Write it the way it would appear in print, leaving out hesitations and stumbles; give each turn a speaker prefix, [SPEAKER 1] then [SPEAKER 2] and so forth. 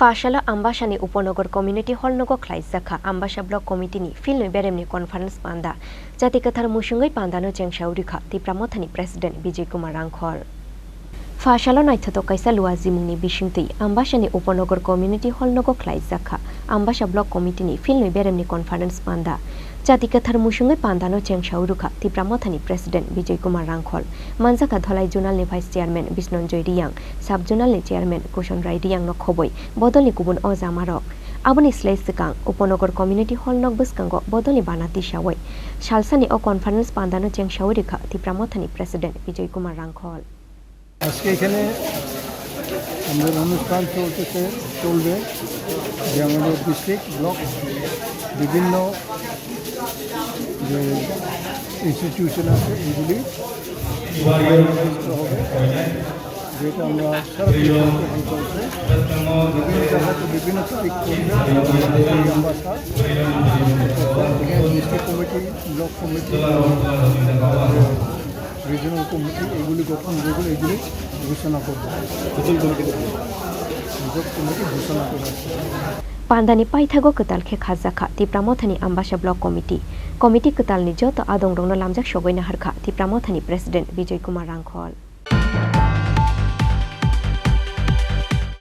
[SPEAKER 1] Phasalo Ambassa Upanagar Community Hall Nogo Khlaijakha Ambassa Block Committee ni Philnwi Beremni Conference Panda Jatikathar Musungai Panda no Chengshaurikha Tipramothani President Bijay Kumar Rangkhol Phasalo naithato kaisa luazimungni bisingtui Ambassa Upanagar Community Hall Nogo Khlaijakha Ambassa Block Committee ni Philnwi Beremni Conference Panda Jatikathar Musungai Panda no Chengshaurikha Tipramothani President Bijay Kumar Rangkhol Manjaka Dholai Zonal ni Vice Chairman Bisnonjoy Riyang Sub Zonal ni Chairman Kushon Rai Riyang no khoboi bodolni kubun ojamarok aboni slai sikang Upanagar Community Hall nok buskango bodolni banati shawai salsani o conference Panda no Chengshaurikha Tipramothani President Bijay Kumar Rangkhol
[SPEAKER 2] আজকে এখানে আমাদের অনুষ্ঠান চলবে যে আমাদের district block বিভিন্ন যে institution আছে এগুলি হবে যেটা আমরা বিভিন্ন জায়গাতে বিভিন্ন তারিখ করবে Ambassa district committee block committee regional committee এগুলি গঠন যেগুলো এগুলি ঘোষণা করবে কমিটি ঘোষণা করবে
[SPEAKER 1] Pandani paithago ketal khe Khlaijakha Tipramothani Ambassa Block Committee Ketal ni joto adong rongno lamjak sogoina harkha Tipramothani President Bijay Kumar Rangkhol